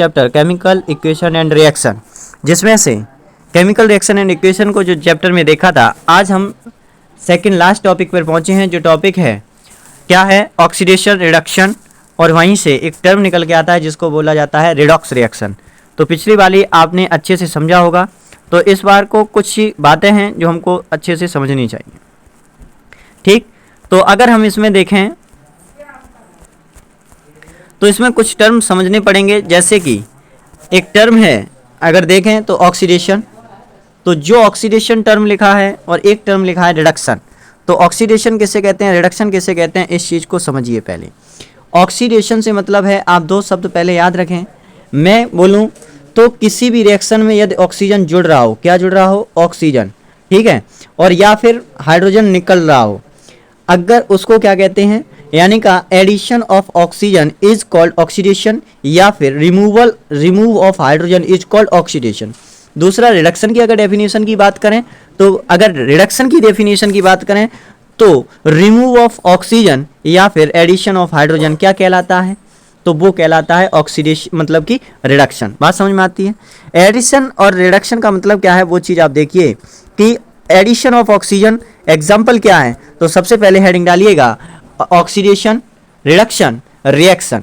Chapter chemical equation and reaction, जिसमें से chemical reaction and equation को जो चैप्टर में देखा था, आज हम सेकंड लास्ट टॉपिक पर पहुंचे हैं। जो टॉपिक है क्या है, ऑक्सीडेशन रिडक्शन, और वहीं से एक टर्म निकल के आता है जिसको बोला जाता है रिडॉक्स रिएक्शन। तो पिछली वाली आपने अच्छे से समझा होगा, तो इस बार को कुछ बातें हैं जो हमको अच्छे से समझनी चाहिए। ठीक, तो अगर हम इसमें देखें तो इसमें कुछ टर्म समझने पड़ेंगे, जैसे कि एक टर्म है अगर देखें तो ऑक्सीडेशन, तो जो ऑक्सीडेशन टर्म लिखा है और एक टर्म लिखा है रिडक्शन। तो ऑक्सीडेशन किसे कहते हैं, रिडक्शन किसे कहते हैं, इस चीज़ को समझिए पहले। ऑक्सीडेशन से मतलब है, आप दो शब्द पहले याद रखें। मैं बोलूं तो किसी भी रिएक्शन में यदि ऑक्सीजन जुड़ रहा हो, क्या जुड़ रहा हो, ऑक्सीजन, ठीक है, और या फिर हाइड्रोजन निकल रहा हो, अगर उसको क्या कहते हैं, यानी का addition of oxygen is called oxidation, या फिर remove of hydrogen is called oxidation. दूसरा, रिडक्शन की अगर डेफिनेशन की बात करें, तो अगर रिडक्शन की डेफिनेशन की बात करें तो रिमूव ऑफ ऑक्सीजन या फिर एडिशन ऑफ हाइड्रोजन क्या कहलाता है, तो वो कहलाता है ऑक्सीडेशन, मतलब कि रिडक्शन। बात समझ में आती है। एडिशन और रिडक्शन का मतलब क्या है, वो चीज़ आप देखिए कि एडिशन ऑफ ऑक्सीजन एग्जाम्पल क्या है, तो सबसे पहले हेडिंग डालिएगा ऑक्सीडेशन, रिडक्शन, रिएक्शन।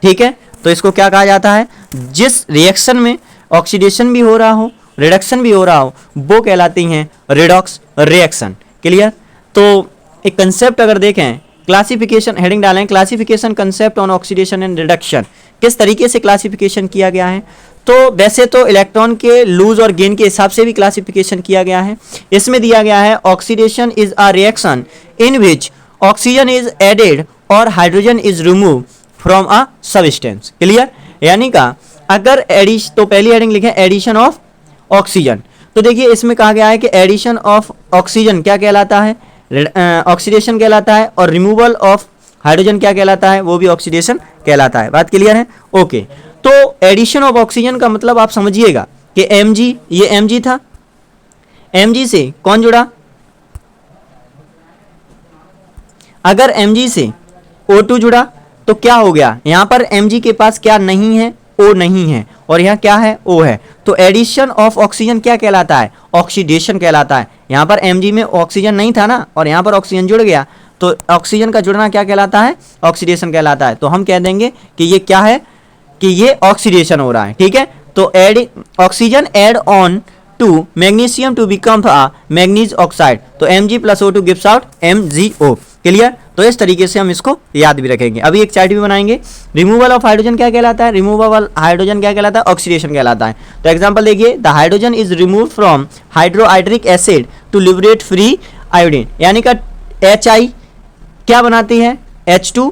ठीक है, तो इसको क्या कहा जाता है, जिस रिएक्शन में ऑक्सीडेशन भी हो रहा हो, रिडक्शन भी हो रहा हो, वो कहलाती हैं रिडॉक्स रिएक्शन। क्लियर। तो एक कंसेप्ट अगर देखें, क्लासिफिकेशन, हेडिंग डालें classification concept on oxidation and reduction, किस तरीके से क्लासिफिकेशन किया गया है। तो वैसे तो इलेक्ट्रॉन के लूज और गेन के हिसाब से भी क्लासिफिकेशन किया गया है। इसमें दिया गया है oxidation is a reaction in which oxygen is added और hydrogen is remove from a substance. Clear. यानी का अगर तो पहली हेडिंग लिखें एडिशन ऑफ ऑक्सीजन, तो देखिए इसमें कहा गया है कि एडिशन ऑफ ऑक्सीजन क्या कहलाता है, ऑक्सीडेशन कहलाता है, और रिमूवल ऑफ हाइड्रोजन क्या कहलाता है, वो भी ऑक्सीडेशन कहलाता है। बात क्लियर है। ओके, तो एडिशन ऑफ ऑक्सीजन का मतलब आप समझिएगा कि Mg, ये Mg था, Mg से कौन जुड़ा, अगर Mg से O2 जुड़ा तो क्या हो गया, यहां पर Mg के पास क्या नहीं है, O नहीं है, और यहाँ क्या है, O है। तो एडिशन ऑफ ऑक्सीजन क्या कहलाता है, ऑक्सीडेशन कहलाता है। यहाँ पर Mg में ऑक्सीजन नहीं था ना, और यहाँ पर ऑक्सीजन जुड़ गया, तो ऑक्सीजन का जुड़ना क्या कहलाता है, ऑक्सीडेशन कहलाता है। तो हम कह देंगे कि ये क्या है, कि ये ऑक्सीडेशन हो रहा है। ठीक है, तो oxygen add on to magnesium to become a manganese oxide, तो Mg plus O2 gives out MgO। Clear. तो इस तरीके से हम इसको याद भी रखेंगे। अभी एक चार्ट भी बनाएंगे। रिमूवल ऑफ हाइड्रोजन क्या कहलाता है, रिमूवल हाइड्रोजन क्या कहलाता है, ऑक्सीडेशन कहलाता है। तो एग्जांपल देखिए, the hydrogen is remove from hydrohydric acid to liberate free iodine, यानी का HI क्या बनाती है, H2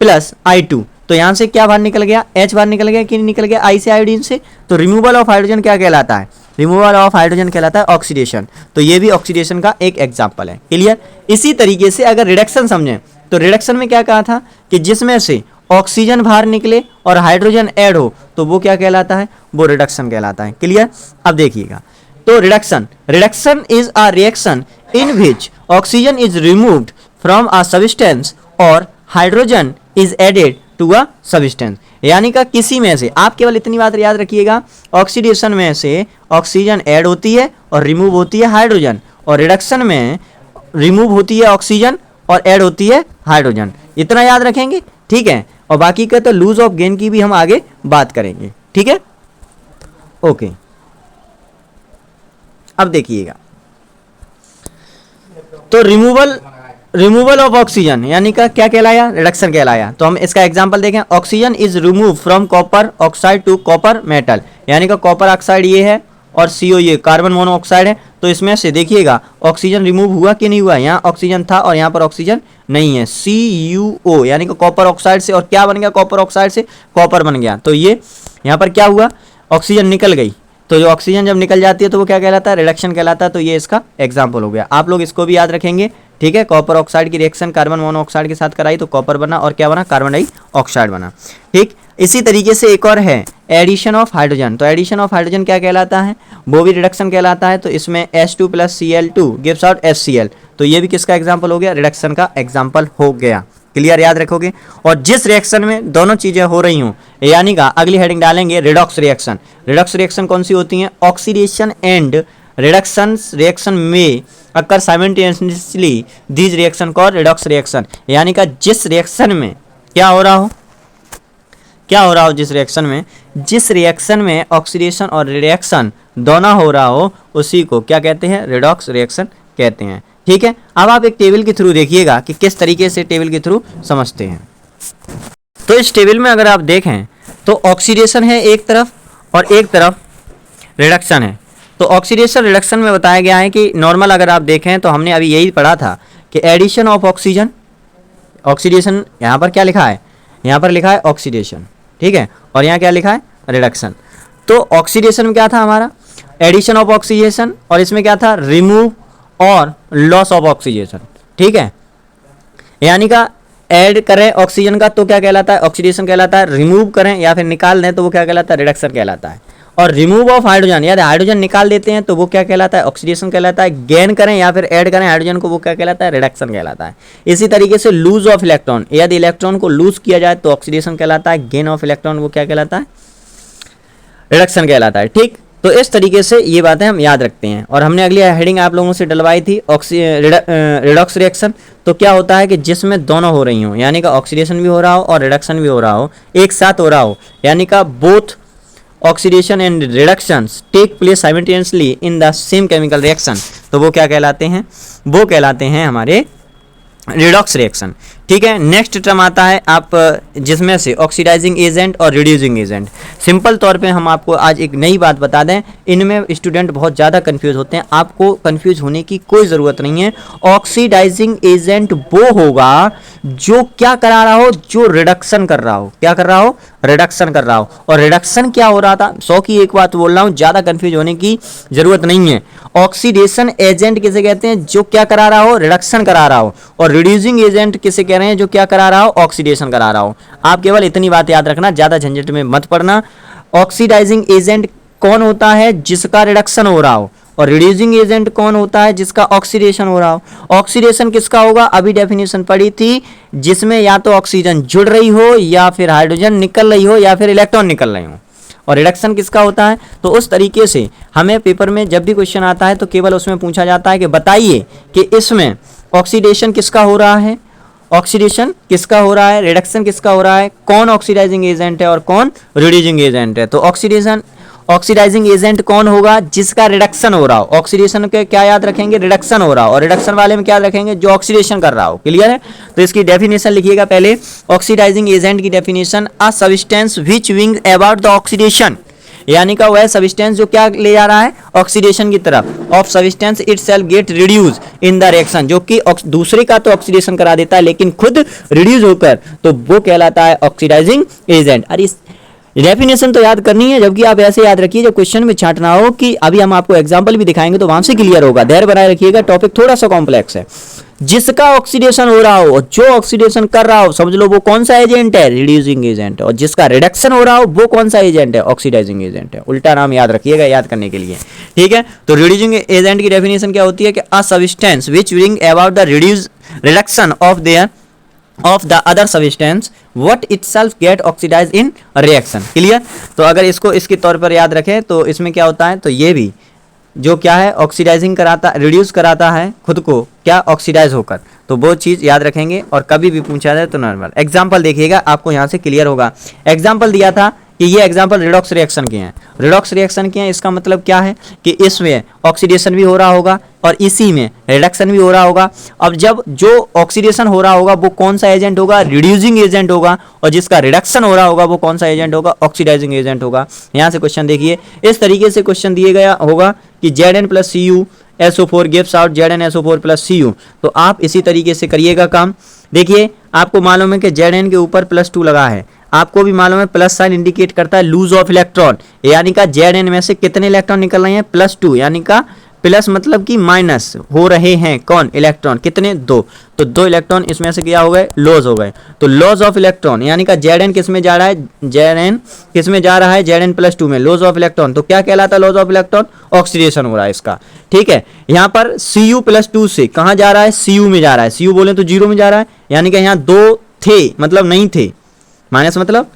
प्लस I2, तो यहाँ से क्या बाहर निकल गया, H बाहर निकल गया कि नहीं निकल गया, I से आयोडीन से। तो रिमूवल ऑफ हाइड्रोजन क्या कहलाता है, रिमूवल ऑफ हाइड्रोजन कहलाता है ऑक्सीडेशन। तो ये भी ऑक्सीडेशन का एक एग्जांपल है। क्लियर। इसी तरीके से अगर रिडक्शन समझें, तो रिडक्शन में क्या कहा था कि जिसमें से ऑक्सीजन बाहर निकले और हाइड्रोजन ऐड हो, तो वो क्या कहलाता है, वो रिडक्शन कहलाता है। क्लियर। अब देखिएगा, तो reduction is a reaction in which oxygen is removed from a substance और hydrogen is added to a substance, यानी का किसी में से, आप केवल इतनी बात याद रखिएगा, ऑक्सीडेशन में से ऑक्सीजन ऐड होती है और रिमूव होती है हाइड्रोजन, और रिडक्शन में रिमूव होती है ऑक्सीजन और ऐड होती है हाइड्रोजन। इतना याद रखेंगे। ठीक है, और बाकी का तो लूज ऑफ गेन की भी हम आगे बात करेंगे। ठीक है, ओके। अब देखिएगा, तो रिमूवल ऑफ ऑक्सीजन यानी का क्या कहलाया, रिडक्शन कहलाया। तो हम इसका एग्जांपल देखें, oxygen is remove from copper oxide to copper metal, यानी का कॉपर ऑक्साइड ये है और CO ये कार्बन मोनोऑक्साइड है। तो इसमें से देखिएगा ऑक्सीजन रिमूव हुआ कि नहीं हुआ, यहाँ ऑक्सीजन था और यहाँ पर ऑक्सीजन नहीं है, CuO, यानी कि कॉपर ऑक्साइड से, और क्या बन गया, कॉपर ऑक्साइड से कॉपर बन गया। तो ये यहाँ पर क्या हुआ, ऑक्सीजन निकल गई। तो जो ऑक्सीजन जब निकल जाती है तो वो क्या कहलाता है, रिडक्शन कहलाता है। तो ये इसका एग्जाम्पल हो गया। आप लोग इसको भी याद रखेंगे। ठीक है, कॉपर ऑक्साइड की रिएक्शन कार्बन मोनोऑक्साइड के साथ कराई तो कॉपर बना, और क्या बना, कार्बन डाइऑक्साइड बना। ठीक, इसी तरीके से एक और है एडिशन ऑफ हाइड्रोजन। तो एडिशन ऑफ हाइड्रोजन क्या कहलाता है, वो भी रिडक्शन कहलाता है। तो इसमें H2 plus Cl2 gives out HCl, तो ये भी किसका एग्जाम्पल हो गया, रिडक्शन का एग्जाम्पल हो गया। क्लियर, याद रखोगे। और जिस रिएक्शन में दोनों चीजें हो रही हों, यानी का अगली हेडिंग डालेंगे रिडॉक्स रिएक्शन। रिडॉक्स रिएक्शन कौन सी होती है? ऑक्सीडेशन एंड रिडक्शंस रिएक्शन में occur simultaneously these reaction called redox reaction. यानी का जिस रिएक्शन में क्या हो रहा हो, जिस रिएक्शन में ऑक्सीडेशन और रिएक्शन दोनों हो रहा हो उसी को क्या कहते हैं? रिडॉक्स रिएक्शन कहते हैं। ठीक है, अब आप एक टेबल के थ्रू देखिएगा कि किस तरीके से टेबल के थ्रू समझते हैं। तो इस टेबल में अगर आप देखें तो ऑक्सीडेशन है एक तरफ और एक तरफ रिडक्शन है। तो ऑक्सीडेशन रिडक्शन में बताया गया है कि नॉर्मल अगर आप देखें तो हमने अभी यही पढ़ा था कि एडिशन ऑफ ऑक्सीजन, ऑक्सीडेशन यहाँ पर क्या लिखा है? यहाँ पर लिखा है ऑक्सीडेशन, ठीक है, और यहाँ क्या लिखा है? रिडक्शन। तो ऑक्सीडेशन में क्या था हमारा? एडिशन ऑफ ऑक्सीडेशन, और इसमें क्या था? रिमूव और लॉस ऑफ ऑक्सीडेशन। ठीक है, यानी का ऐड करें ऑक्सीजन का तो क्या कहलाता है? ऑक्सीडेशन कहलाता है। रिमूव करें या फिर निकाल दें तो वो क्या कहलाता है? रिडक्शन कहलाता है। और रिमूव ऑफ हाइड्रोजन, यानी हाइड्रोजन निकाल देते हैं तो वो क्या कहलाता है? ऑक्सीडेशन कहलाता है। गेन करें या फिर ऐड करें हाइड्रोजन को, वो क्या कहलाता है? रिडक्शन कहलाता है। इसी तरीके से लूज ऑफ इलेक्ट्रॉन, यदि इलेक्ट्रॉन को लूज किया जाए तो ऑक्सीडेशन कहलाता है। गेन ऑफ इलेक्ट्रॉन वो क्या कहलाता है? रिडक्शन कहलाता है। ठीक, तो इस तरीके से ये बातें हम याद रखते हैं। और हमने अगली हेडिंग आप लोगों से डलवाई थी रिडॉक्स रिएक्शन। तो क्या होता है कि जिसमें दोनों हो रही हो, यानी का ऑक्सीडेशन भी हो रहा हो और रिडक्शन भी हो रहा हो, एक साथ हो रहा हो, यानी का both oxidation and reductions take place simultaneously in the same chemical reaction, तो वो क्या कहलाते हैं? वो कहलाते हैं हमारे रिडॉक्स रिएक्शन। ठीक है, नेक्स्ट टर्म आता है आप जिसमें से ऑक्सीडाइजिंग एजेंट और रिड्यूसिंग एजेंट। सिंपल तौर पे हम आपको आज एक नई बात बता दें, इनमें स्टूडेंट बहुत ज़्यादा कंफ्यूज होते हैं। आपको कंफ्यूज होने की कोई ज़रूरत नहीं है। ऑक्सीडाइजिंग एजेंट वो होगा जो क्या करा रहा हो? जो रिडक्शन कर रहा हो। क्या कर रहा हो? रिडक्शन कर रहा हो। और रिडक्शन क्या हो रहा था? 100 की एक बात बोल रहा हूँ, ज़्यादा कंफ्यूज होने की ज़रूरत नहीं है। ऑक्सीडेशन एजेंट किसे कहते हैं? जो क्या करा रहा हो? रिडक्शन करा रहा हो। और रिड्यूसिंग एजेंट किसे कह रहे हैं? जो क्या करा रहा हो? ऑक्सीडेशन करा रहा हो। आप केवल इतनी बात याद रखना, ज़्यादा झंझट में मत पड़ना। ऑक्सीडाइजिंग एजेंट कौन होता है? जिसका रिडक्शन हो रहा हो। और रिड्यूसिंग एजेंट कौन होता है? जिसका ऑक्सीडेशन हो रहा हो। ऑक्सीडेशन किसका होगा? अभी डेफिनेशन पढ़ी थी, जिसमें या तो ऑक्सीजन जुड़ रही हो या फिर हाइड्रोजन निकल रही हो या फिर इलेक्ट्रॉन निकल रहे हो। और रिडक्शन किसका होता है? तो उस तरीके से हमें पेपर में जब भी क्वेश्चन आता है तो केवल उसमें पूछा जाता है कि बताइए कि इसमें ऑक्सीडेशन किसका हो रहा है, ऑक्सीडेशन किसका हो रहा है, रिडक्शन किसका हो रहा है, कौन ऑक्सीडाइजिंग एजेंट है और कौन रिड्यूसिंग एजेंट है। तो ऑक्सीडाइजिंग एजेंट कौन होगा? जिसका रिडक्शन हो रहा हो। ऑक्सीडेशन के क्या याद रखेंगे? रिडक्शन हो रहा हो। और रिडक्शन वाले में क्या रखेंगे? जो ऑक्सीडेशन कर रहा हो। क्लियर है? तो इसकी डेफिनेशन लिखिएगा पहले। ऑक्सीडाइजिंग एजेंट की definition, a substance which wing about the oxidation, यानी का वह सब्सटेंस जो क्या ले जा रहा है? ऑक्सीडेशन की तरफ। Of substance itself get reduce in the reaction, जो कि दूसरे का तो ऑक्सीडेशन करा देता है लेकिन खुद रिड्यूस होकर, तो वो कहलाता है ऑक्सीडाइजिंग एजेंट। अरे डेफिनेशन तो याद करनी है, जबकि आप ऐसे याद रखिए जब क्वेश्चन में छांटना हो कि अभी हम आपको एग्जांपल भी दिखाएंगे तो वहां से क्लियर होगा। धैर्य बनाए रखिएगा, टॉपिक थोड़ा सा कॉम्प्लेक्स है। जिसका ऑक्सीडेशन हो रहा हो, जो ऑक्सीडेशन कर रहा हो, समझ लो वो कौन सा एजेंट है? Reducing agent. और जिसका रिडक्शन हो रहा हो वो कौन सा एजेंट है? ऑक्सीडाइजिंग एजेंट है। उल्टा नाम याद रखिएगा याद करने के लिए। ठीक है, तो रिड्यूसिंग एजेंट की डेफिनेशन क्या होती है कि a substance which bring about the reduction of the other substance what itself get oxidized in reaction। Clear? तो अगर इसको इसके तौर पर याद रखें तो इसमें क्या होता है? तो ये भी जो क्या है? ऑक्सीडाइजिंग कराता, रिड्यूस कराता है खुद को क्या? ऑक्सीडाइज होकर। तो वो चीज़ याद रखेंगे और कभी भी पूछा जाए तो नॉर्मल एग्जाम्पल देखिएगा, आपको यहाँ से क्लियर होगा। एग्जाम्पल दिया था कि ये एग्जाम्पल रिडॉक्स रिएक्शन के हैं। रिडॉक्स रिएक्शन के हैं, इसका मतलब क्या है कि इसमें ऑक्सीडेशन भी हो रहा होगा और इसी में रिडक्शन भी हो रहा होगा। अब जब जो ऑक्सीडेशन हो रहा होगा वो कौन सा एजेंट होगा? रिड्यूसिंग एजेंट होगा। और जिसका रिडक्शन हो रहा होगा वो कौन सा एजेंट होगा? ऑक्सीडाइजिंग एजेंट होगा। यहाँ से क्वेश्चन देखिए, इस तरीके से क्वेश्चन दिए गया होगा कि Zn + Cu SO4 gives out ZnSO4 + Cu। तो आप इसी तरीके से करिएगा काम। देखिए, आपको मालूम है कि Zn के ऊपर +2 लगा है, आपको भी मालूम है प्लस साइन इंडिकेट करता है लूज ऑफ इलेक्ट्रॉन, यानी का Zn में से कितने इलेक्ट्रॉन निकल रहे हैं? +2, यानी का प्लस मतलब कि माइनस हो रहे हैं कौन? इलेक्ट्रॉन। कितने? 2। तो 2 इलेक्ट्रॉन इसमें से क्या हो गए? लॉस हो गए। तो लॉस ऑफ इलेक्ट्रॉन यानी का Zn किस में जा रहा है? Zn किस में जा रहा है? Zn +2 में। लॉस ऑफ इलेक्ट्रॉन तो क्या कहलाता है? लॉस ऑफ इलेक्ट्रॉन ऑक्सीडेशन हो रहा है इसका। ठीक है, यहाँ पर Cu +2 से कहाँ जा रहा है? Cu में जा रहा है। Cu बोले तो 0 में जा रहा है, यानी कि यहाँ 2 थे मतलब नहीं थे, माइनस मतलब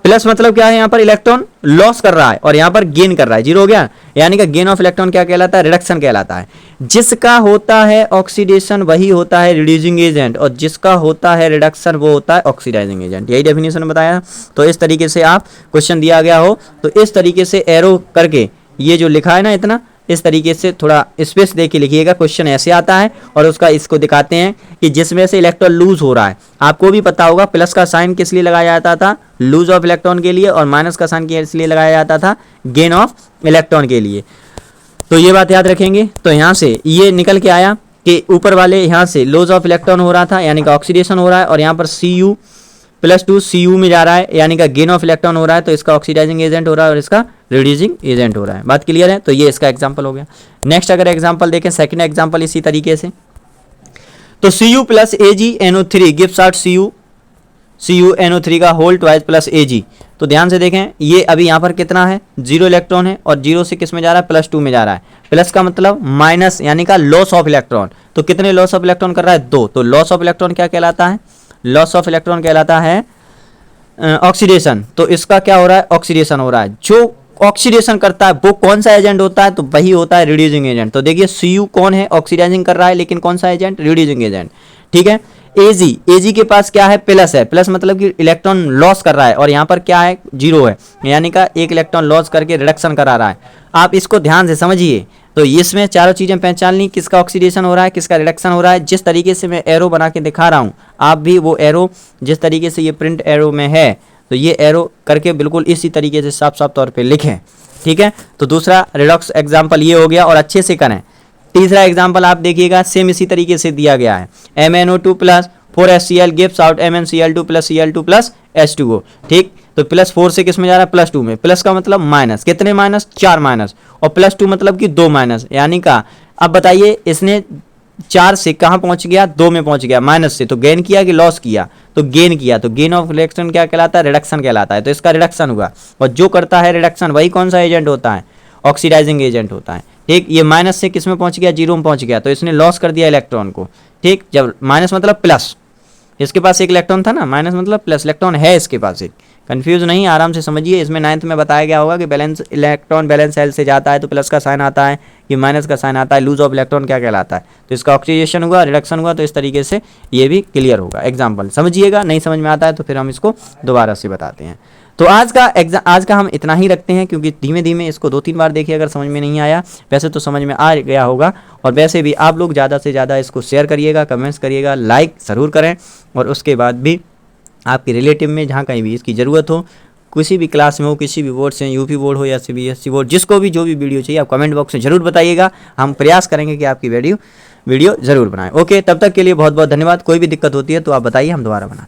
प्लस मतलब क्या है, यहाँ पर इलेक्ट्रॉन लॉस कर रहा है और यहाँ पर गेन कर रहा है, जीरो हो गया, यानी कि गेन ऑफ इलेक्ट्रॉन क्या कहलाता है, रिडक्शन कहलाता है। जिसका होता है ऑक्सीडेशन वही होता है रिड्यूसिंग एजेंट, और जिसका होता है रिडक्शन वो होता है ऑक्सीडाइजिंग एजेंट। यही डेफिनेशन बताया। तो इस तरीके से आप क्वेश्चन दिया गया हो तो इस तरीके से एरो करके ये जो लिखा है ना इतना, इस तरीके से थोड़ा स्पेस दे के लिखिएगा। क्वेश्चन ऐसे आता है और उसका इसको दिखाते हैं कि जिसमें से इलेक्ट्रॉन लूज हो रहा है। आपको भी पता होगा प्लस का साइन किस लिए लगाया जाता था, लूज ऑफ इलेक्ट्रॉन के लिए, और माइनस का साइन किस लिए लगाया जाता था, गेन ऑफ इलेक्ट्रॉन के लिए। तो ये बात याद रखेंगे। तो यहाँ से ये निकल के आया कि ऊपर वाले यहाँ से लॉस ऑफ इलेक्ट्रॉन हो रहा था यानी कि ऑक्सीडेशन हो रहा है, और यहाँ पर Cu+2 Cu में जा रहा है यानी कि गेन ऑफ इलेक्ट्रॉन हो रहा है, तो इसका ऑक्सीडाइजिंग एजेंट हो रहा है और इसका रिड्यूसिंग एजेंट हो रहा है। बात क्लियर है। तो ये इसका एग्जांपल हो गया। नेक्स्ट अगर एग्जांपल देखें, सेकंड एग्जांपल इसी तरीके से, तो Cu+Ag_NO3 गिव्स आउट CuNO3 का होल ट्वाइस प्लस Ag। तो ध्यान से देखें, ये अभी यहाँ पर कितना है, 0 इलेक्ट्रॉन है, और 0 से किस में जा रहा है, +2 में जा रहा है। प्लस का मतलब माइनस यानी का लॉस ऑफ इलेक्ट्रॉन। तो कितने लॉस ऑफ इलेक्ट्रॉन कर रहा है, 2। तो लॉस ऑफ इलेक्ट्रॉन क्या कहलाता है, लॉस ऑफ इलेक्ट्रॉन कहलाता है ऑक्सीडेशन। तो इसका क्या हो रहा है, ऑक्सीडेशन हो रहा है। जो ऑक्सीडेशन करता है वो कौन सा एजेंट होता है, तो वही होता है रिड्यूसिंग एजेंट। तो देखिए Cu कौन है, ऑक्सीडाइजिंग कर रहा है, लेकिन कौन सा एजेंट, रिड्यूसिंग एजेंट। ठीक है। Ag के पास क्या है, प्लस है, प्लस मतलब कि इलेक्ट्रॉन लॉस कर रहा है, और यहाँ पर क्या है, 0 है, यानी का एक इलेक्ट्रॉन लॉस करके रिडक्शन करा रहा है। आप इसको ध्यान से समझिए। तो इसमें चारों चीज़ें पहचान ली, किसका ऑक्सीडेशन हो रहा है, किसका रिडक्शन हो रहा है। जिस तरीके से मैं एरो बना के दिखा रहा हूँ, आप भी वो एरो जिस तरीके से ये प्रिंट एरो में है, तो ये एरो करके बिल्कुल इसी तरीके से साफ साफ तौर पे लिखें। ठीक है। तो दूसरा रिडॉक्स एग्जाम्पल ये हो गया, और अच्छे से करें। तीसरा एग्जाम्पल आप देखिएगा, सेम इसी तरीके से दिया गया है, MnO2 4HCl gives out MnCl2 Cl2 H2O। ठीक। तो +4 से किस में जा रहा है, +2 में। प्लस का मतलब माइनस, कितने माइनस, 4 माइनस, और +2 मतलब कि 2 माइनस, यानी का अब बताइए इसने 4 से कहाँ पहुंच गया, 2 में पहुंच गया, माइनस से। तो गेन किया कि लॉस किया, तो गेन किया। तो गेन ऑफ इलेक्ट्रॉन क्या कहलाता है, रिडक्शन कहलाता है। तो इसका रिडक्शन हुआ, और जो करता है रिडक्शन वही कौन सा एजेंट होता है, ऑक्सीडाइजिंग एजेंट होता है। ठीक। ये माइनस से किस में पहुंच गया, 0 में पहुंच गया, तो इसने लॉस कर दिया इलेक्ट्रॉन को। ठीक। जब माइनस मतलब प्लस, इसके पास एक इलेक्ट्रॉन था ना, माइनस मतलब प्लस, इलेक्ट्रॉन है इसके पास एक, कंफ्यूज नहीं, आराम से समझिए। इसमें 9th में बताया गया होगा कि बैलेंस इलेक्ट्रॉन बैलेंस सेल से जाता है तो प्लस का साइन आता है, कि माइनस का साइन आता है, लूज ऑफ इलेक्ट्रॉन क्या कहलाता है। तो इसका ऑक्सीडेशन हुआ, रिडक्शन हुआ। तो इस तरीके से ये भी क्लियर होगा। एग्जाम्पल समझिएगा, नहीं समझ में आता है तो फिर हम इसको दोबारा से बताते हैं। तो आज का हम इतना ही रखते हैं, क्योंकि धीमे धीमे इसको 2-3 बार देखिए, अगर समझ में नहीं आया, वैसे तो समझ में आ गया होगा। और वैसे भी आप लोग ज़्यादा से ज़्यादा इसको शेयर करिएगा, कमेंट्स करिएगा, लाइक ज़रूर करें, और उसके बाद भी आपके रिलेटिव में जहाँ कहीं भी इसकी ज़रूरत हो, किसी भी क्लास में हो, किसी भी बोर्ड से, यूपी बोर्ड हो या CBSE बोर्ड, जिसको भी जो भी वीडियो चाहिए आप कमेंट बॉक्स में ज़रूर बताइएगा। हम प्रयास करेंगे कि आपकी वीडियो ज़रूर बनाएं। ओके, तब तक के लिए बहुत बहुत धन्यवाद। कोई भी दिक्कत होती है तो आप बताइए, हम दोबारा बनाएं।